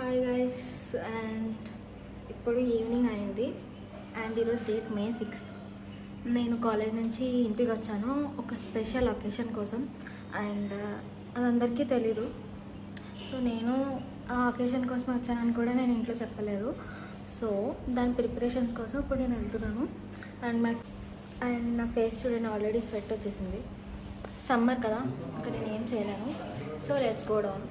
Hi guys and ఇప్పుడు evening అయింది and ఈరోజు డేట్ మే 6th. నేను కాలేజ్ నుంచి ఇంటికి వచ్చాను ఒక స్పెషల్ ఒకేషన్ కోసం అండ్ అది అందరికీ తెలీదు. సో నేను ఆ ఒకేషన్ కోసం వచ్చానని కూడా నేను ఇంట్లో చెప్పలేదు. సో దాని ప్రిపరేషన్స్ కోసం ఇప్పుడు నేను వెళ్తున్నాను అండ్ నా ఫేస్ చూడండి, ఆల్రెడీ స్వెట్ వచ్చేసింది. సమ్మర్ కదా, ఇంకా నేను ఏం చేయలేను. So let's go down.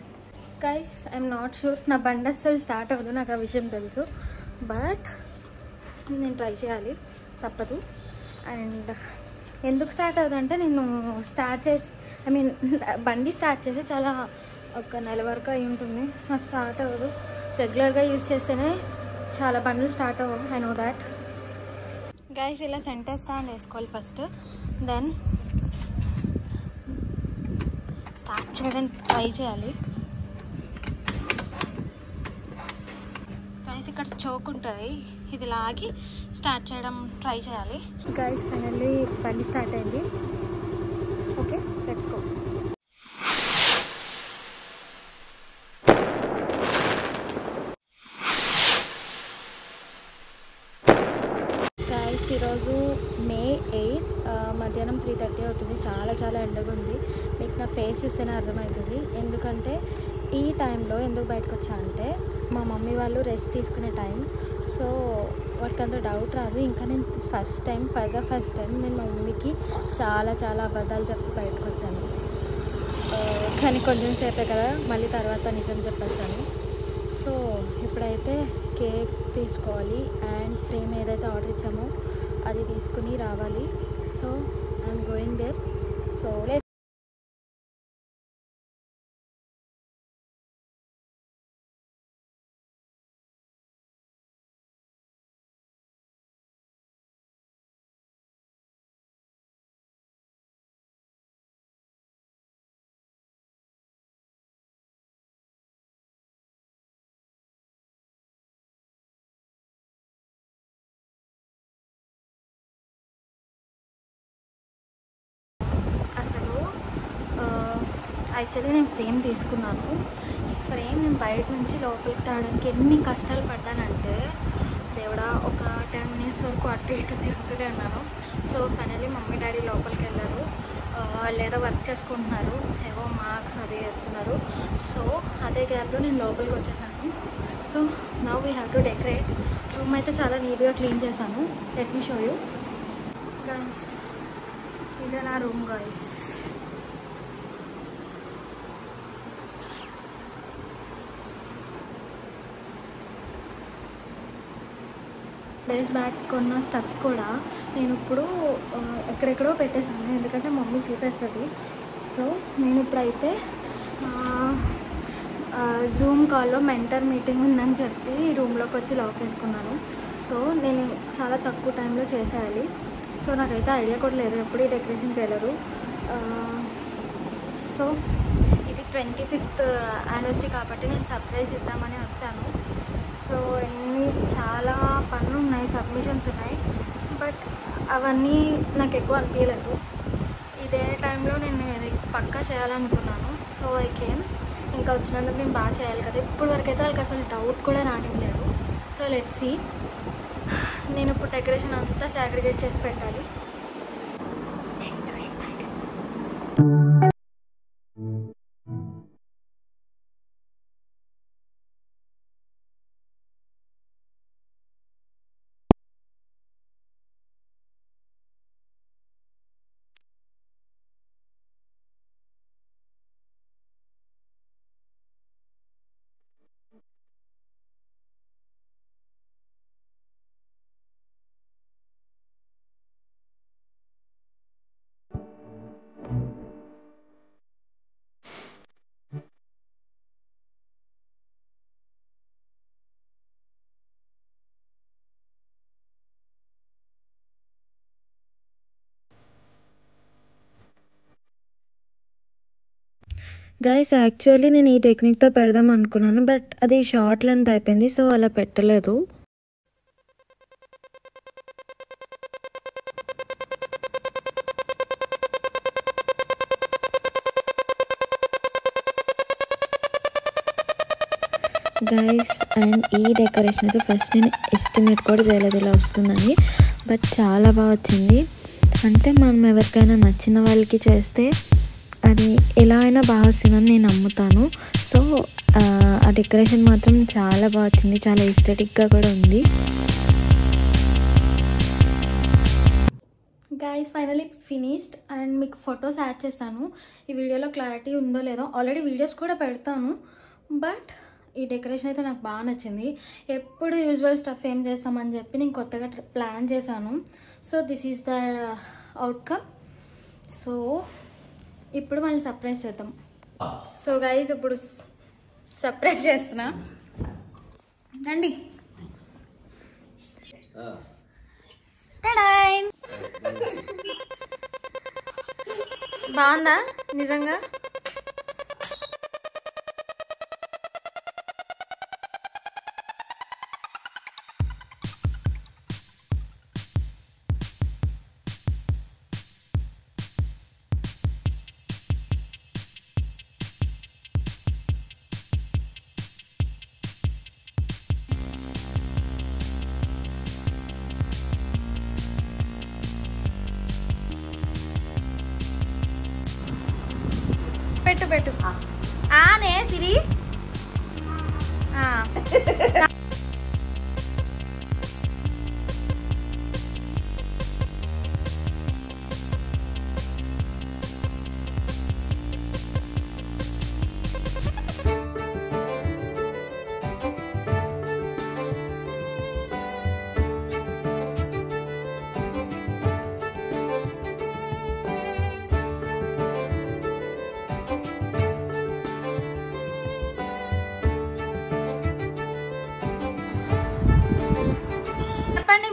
Guys, I'm not sure, నా బండి అస్సలు స్టార్ట్ అవ్వదు, నాకు ఆ విషయం తెలుసు. బట్ నేను ట్రై చేయాలి, తప్పదు. అండ్ ఎందుకు స్టార్ట్ అవ్వదంటే నేను బండి స్టార్ట్ చేసి చాలా ఒక నెల వరకు అయి ఉంటుంది. నాకు స్టార్ట్ అవ్వదు. రెగ్యులర్గా యూజ్ చేస్తేనే చాలా బండ్లు స్టార్ట్ అవ్వవు. I know that. గైస్, ఇలా సెంటర్ స్టాండ్ వేసుకోవాలి ఫస్ట్, దెన్ స్టార్ట్ చేయడం ట్రై చేయాలి. గైస్, ఇక్కడ చోక్ ఉంటుంది, ఇది లాగి స్టార్ట్ చేయడం ట్రై చేయాలి. గైస్, ఫైనల్లీ బండి స్టార్ట్ అయింది. Okay, let's go. గైస్, ఈరోజు మే 8 మధ్యాహ్నం 3:30 అవుతుంది. చాలా చాలా ఎండగా ఉంది. మీకు నా ఫేస్ చూస్తేనే అర్థమవుతుంది. ఎందుకంటే ఈ టైంలో ఎందుకు బయటకు వచ్చా అంటే మా మమ్మీ వాళ్ళు రెస్ట్ తీసుకునే టైం. సో వాళ్ళకి అంత డౌట్ రాదు. ఇంకా నేను ఫస్ట్ టైం నేను మా మమ్మీకి చాలా చాలా అబద్ధాలు చెప్పి బయటకు వచ్చాను. కానీ కొంచెం సేపే కదా, మళ్ళీ తర్వాత నిజం చెప్పేస్తాను. సో ఇప్పుడైతే కేక్ తీసుకోవాలి అండ్ ఫ్రేమ్ ఏదైతే ఆర్డర్ ఇచ్చామో అది తీసుకుని రావాలి. So I'm going there. So actually నేను ఫ్రేమ్ తీసుకున్నాను. ఈ ఫ్రేమ్ నేను బయట నుంచి లోపలికి తేవడానికి ఎన్ని కష్టాలు పడ్డానంటే దేవుడా, ఒక 10 minutes వరకు అటు ఇటు తిరుగుతూనే ఉన్నాను. సో ఫైనల్లీ మమ్మీ డాడీ లోపలికి వెళ్ళారు. వాళ్ళు ఏదో వర్క్ చేసుకుంటున్నారు, ఏవో మార్క్స్ అవి వేస్తున్నారు. సో అదే గ్యాప్లో నేను లోపలికి వచ్చేసాను. So now we have to decorate. Room అయితే చాలా నీట్గా క్లీన్ చేశాను. Let me show you guys. ఇదే నా రూమ్ గైస్. డేస్ బ్యాక్ కొన్న స్టఫ్స్ కూడా నేను ఇప్పుడు ఎక్కడెక్కడో పెట్టేశాను, ఎందుకంటే మమ్మీ చూసేస్తుంది. సో నేను ఇప్పుడైతే జూమ్ కాల్లో మెంటర్ మీటింగ్ ఉందని చెప్పి రూమ్లోకి వచ్చి లాక్ వేసుకున్నాను. సో నేను చాలా తక్కువ టైంలో చేసేయాలి. సో నాకైతే ఐడియా కూడా లేదు, ఎప్పుడు డెకరేషన్ చేయలేదు. సో ఇది 25th యానివర్సరీ కాబట్టి నేను సర్ప్రైజ్ ఇద్దామని వచ్చాను. సో చాలా పనులు ఉన్నాయి, సబ్మిషన్స్ ఉన్నాయి, బట్ అవన్నీ నాకు ఎక్కువ అనిపించలేదు. ఇదే టైంలో నేను ఇది పక్కా చేయాలనుకున్నాను. So I came. ఇంకా వచ్చినందుకు నేను బాగా చేయాలి కదా. ఇప్పుడు వరకు అయితే వాళ్ళకి అసలు డౌట్ కూడా రానివ్వలేదు. So let's see. నేను ఇప్పుడు డెకరేషన్ అంతా సాగ్రిగేట్ చేసి పెట్టాలి. గైస్, యాక్చువల్లీ నేను ఈ టెక్నిక్తో పెడదాం అనుకున్నాను, బట్ అది షార్ట్ లెంత్ అయిపోయింది. సో అలా పెట్టలేదు. గైస్ అండ్ ఈ డెకరేషన్ అయితే ఫస్ట్ నేను ఎస్టిమేట్ కూడా చేయలేదు ఇలా వస్తుందని, బట్ చాలా బాగా వచ్చింది. అంటే మనం ఎవరికైనా నచ్చిన వాళ్ళకి చేస్తే అది ఎలా అయినా బాగా వస్తుందని నేను నమ్ముతాను. సో ఆ డెకరేషన్ మాత్రం చాలా బాగా వచ్చింది, చాలా ఎస్థెటిక్గా కూడా ఉంది. గైస్ ఫైనలీ ఫినిష్డ్ అండ్ మీకు ఫొటోస్ యాడ్ చేస్తాను. ఈ వీడియోలో క్లారిటీ ఉందో లేదో, ఆల్రెడీ వీడియోస్ కూడా పెడతాను. బట్ ఈ డెకరేషన్ అయితే నాకు బాగా నచ్చింది. ఎప్పుడు యూజువల్ స్టఫ్ ఏం చేస్తామని చెప్పి నేను కొత్తగా ప్లాన్ చేశాను. So this is the outcome. So ఇప్పుడు మనం సర్ప్రైజ్ చేద్దాం. సో గైస్ ఇప్పుడు సర్ప్రైజ్ చేస్తున్నా, రండి. బాగుందా నిజంగా? పెట్టు పెట్టు. ఆనే సిరి.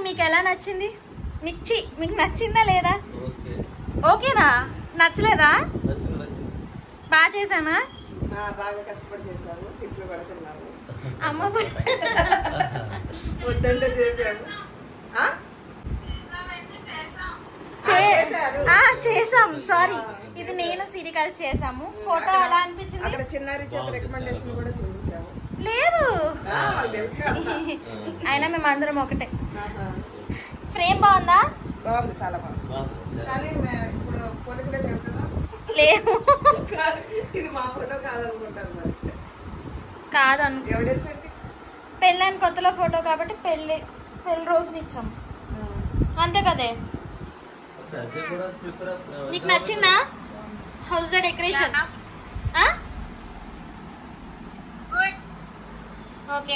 మీకు ఎలా నచ్చింది? మీకు నచ్చిందా లేదా? ఓకేనా? నచ్చలేదా? బాగా చేశానా? బాగా కష్టపడి చేశాను, తిట్లు పడుతున్నాను. అమ్మ వద్దంటే చేశాను. చేసాం. సారీ, ఇది నేను సిరి కలిసి చేసాము. ఫోటో ఎలా అనిపించింది? అక్కడ చిన్నారి చేత రికమెండేషన్ కూడా చూపించాము. లేదు అయినా మేము అందరం ఒకటే. ఫ్రేమ్ బాగుందా? బాగుంది, చాలా బాగుంది. కానీ ఇప్పుడు పోలికలే చెప్తున్నా లేవు. ఇది మా ఫోటో కాదనుకుంటారు. మరి కాదను ఎవిడెన్స్ ఏంటి? పెళ్ళైన కొత్తలో ఫోటో కాబట్టి పెళ్లి రోజుని ఇచ్చాం అంతే కదే. నీకు నచ్చిందా? House the decoration? Okay.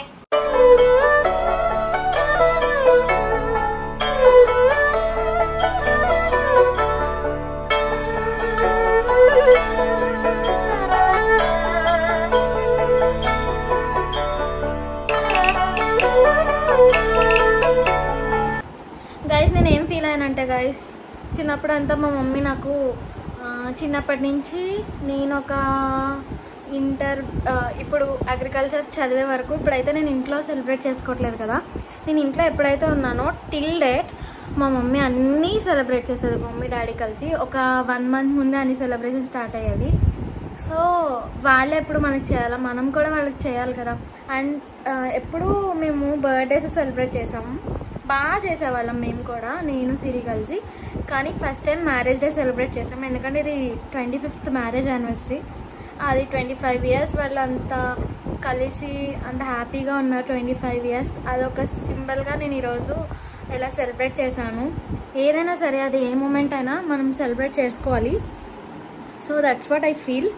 Guys నేను ఏం ఫీల్ అయ్యానంటే గైస్, చిన్నప్పుడు అంతా మా మమ్మీ నాకు చిన్నప్పటి నుంచి నేను ఒక ఇంటర్ ఇప్పుడు అగ్రికల్చర్ చదివే వరకు, ఇప్పుడైతే నేను ఇంట్లో సెలబ్రేట్ చేసుకోవట్లేదు కదా, నేను ఇంట్లో ఎప్పుడైతే ఉన్నానో టిల్ డేట్ మా మమ్మీ అన్నీ సెలబ్రేట్ చేసేది. మమ్మీ డాడీ కలిసి ఒక 1 month ముందే అన్ని సెలబ్రేషన్ స్టార్ట్ అయ్యేవి. సో వాళ్ళే ఎప్పుడు మనకి చేయాలా, మనం కూడా వాళ్ళకి చేయాలి కదా. అండ్ ఎప్పుడు మేము బర్త్డేస్ సెలబ్రేట్ చేసాము, బాగా చేసేవాళ్ళం మేము కూడా, నేను సిరి కలిసి. కానీ first time marriage day celebrate చేసాము, ఎందుకంటే ఇది 25th మ్యారేజ్ యానివర్సరీ. అది 25 years వాళ్ళు అంతా కలిసి అంత హ్యాపీగా ఉన్నారు. 25 years అదొక సింబల్గా నేను ఈరోజు ఇలా సెలబ్రేట్ చేశాను. ఏదైనా సరే అది ఏ మూమెంట్ అయినా మనం సెలబ్రేట్ చేసుకోవాలి. So that's what I feel.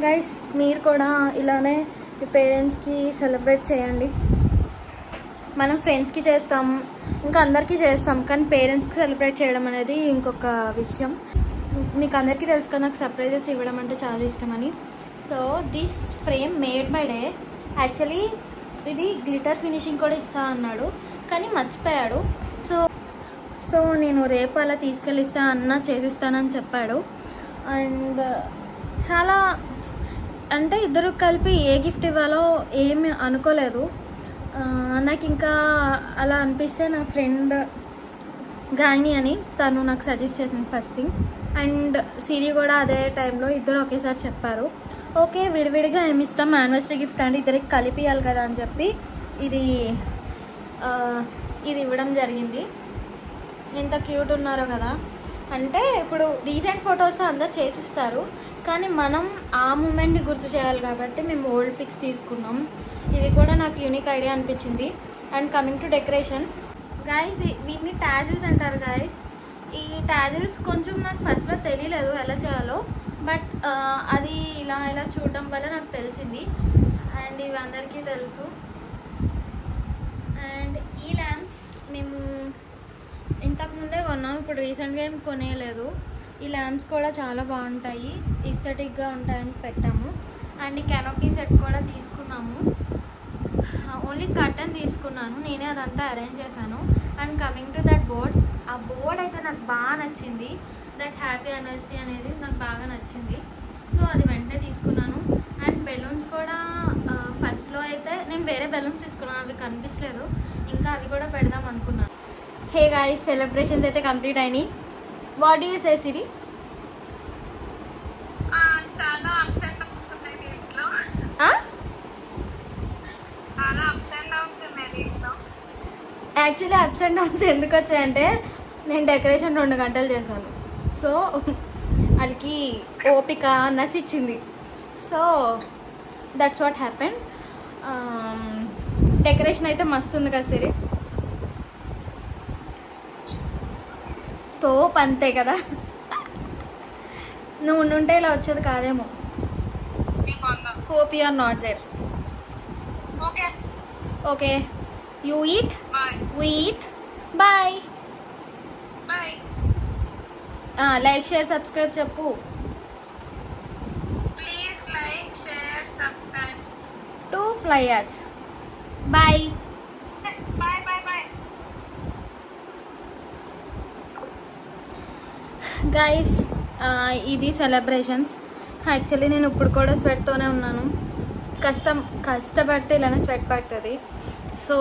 Guys మీరు కూడా ఇలానే మీ పేరెంట్స్కి సెలబ్రేట్ చేయండి. మనం ఫ్రెండ్స్కి చేస్తాం, ఇంకా అందరికీ చేస్తాం, కానీ పేరెంట్స్కి సెలబ్రేట్ చేయడం అనేది ఇంకొక విషయం. మీకు అందరికీ తెలుసు కదా నాకు సర్ప్రైజెస్ ఇవ్వడం అంటే చాలా ఇష్టమని. So this frame made my day. Actually ఇది గ్లిటర్ ఫినిషింగ్ కూడా ఇస్తా అన్నాడు, కానీ మర్చిపోయాడు. సో నేను రేపు అలా తీసుకెళ్ళిస్తా అన్న చేసిస్తానని చెప్పాడు. అండ్ చాలా అంటే ఇద్దరు కలిపి ఏ గిఫ్ట్ ఇవ్వాలో ఏమి అనుకోలేదు. నాకు ఇంకా అలా అనిపిస్తే నా ఫ్రెండ్ గాయని అని తను నాకు సజెస్ట్ చేసింది ఫస్ట్ థింగ్. అండ్ సిరి కూడా అదే టైంలో ఇద్దరు ఒకేసారి చెప్పారు. ఓకే విడివిడిగా ఏమి ఇస్తాం, యానివర్సరీ గిఫ్ట్ అంటే ఇద్దరికి కలిపి ఇవ్వాలి కదా అని చెప్పి ఇది ఇవ్వడం జరిగింది. ఎంత క్యూట్ ఉన్నారో కదా. అంటే ఇప్పుడు రీసెంట్ ఫొటోస్ అందరు చేసిస్తారు, కానీ మనం ఆ మూమెంట్ని గుర్తు చేయాలి కాబట్టి మేము ఓల్డ్ పిక్స్ తీసుకున్నాం. ఇది కూడా నాకు యూనిక్ ఐడియా అనిపించింది. And coming to decoration guys, వీటిని టాజిల్స్ అంటారు గైస్. ఈ టాజిల్స్ కొంచెం నాకు ఫస్ట్లో తెలియలేదు ఎలా చేయాలో, బట్ అది ఇలా చూడడం వల్ల నాకు తెలిసింది. అండ్ ఇవి అందరికీ తెలుసు. అండ్ ఈ ల్యాంప్స్ మేము ఇంతకుముందే కొన్నాం, ఇప్పుడు రీసెంట్గా ఏం కొనేయలేదు. ఈ ల్యాంప్స్ కూడా చాలా బాగుంటాయి, ఎస్థెటిక్గా ఉంటాయని పెట్టాము. అండ్ ఈ కెనోపీ సెట్ కూడా తీసుకున్నాము. ఓన్లీ కర్టన్ తీసుకున్నాను, నేనే అదంతా అరేంజ్ చేశాను. And coming to that board, ఆ బోర్డ్ అయితే నాకు బాగా నచ్చింది. దట్ హ్యాపీ యానివర్సరీ అనేది నాకు బాగా నచ్చింది, సో అది వెంటనే తీసుకున్నాను. అండ్ బెలూన్స్ కూడా ఫస్ట్లో అయితే నేను వేరే బెలూన్స్ తీసుకున్నాను, అవి కనిపించలేదు, ఇంకా అవి కూడా పెడదాం అనుకున్నాను. హే గాయ్స్, సెలబ్రేషన్స్ అయితే కంప్లీట్ అయినాయి. వాట్ డూ యూ సే సిరి? చాలా అప్స్ అండ్ డౌన్స్ ఉన్నాయి దీంట్లో. చాలా అప్స్ అండ్ డౌన్స్ ఉన్నాయి దీంట్లో. యాక్చువల్లీ అప్స్ అండ్ డౌన్స్ ఎందుకు వచ్చాయంటే నేను డెకరేషన్ 2 గంటలు చేశాను, సో వాళ్ళకి ఓపిక నసిచ్చింది. So that's what happen. Decoration అయితే మస్తు ఉంది కదా సిరి, తోపు అంతే కదా. నువ్వు ఉండుంటే ఇలా వచ్చేది కాదేమో. Hope you are not there. Okay, you eat, we eat, bye. Like share subscribe చెప్పు. Please like share subscribe to Fly Arts. Bye. Guys, ఇది సెలబ్రేషన్స్. యాక్చువల్లీ నేను ఇప్పుడు కూడా స్వెట్తోనే ఉన్నాను. కష్టపడితే ఇలానే స్వెట్ పడుతుంది. సో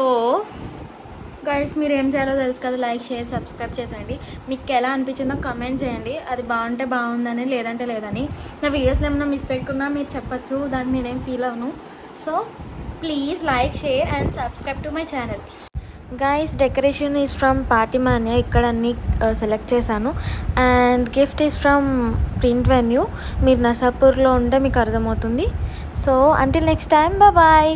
గైస్, మీరు ఏం చేయాలో తెలుసు కదా, లైక్ షేర్ సబ్స్క్రైబ్ చేసేయండి. మీకు ఎలా అనిపించిందో కమెంట్ చేయండి. అది బాగుంటే బాగుందని, లేదంటే లేదని. నా వీడియోస్లో ఏమైనా మిస్టేక్ ఉన్నా మీరు చెప్పచ్చు, దాన్ని నేనేం ఫీల్ అవ్వను. So please like share and subscribe to my channel. Guys, decoration is from Party Mania. ఇక్కడ అన్ని సెలెక్ట్ చేశాను. And gift is from Print Venue. మీరు నర్సాపూర్లో ఉంటే మీకు అర్థమవుతుంది. So until next time, bye.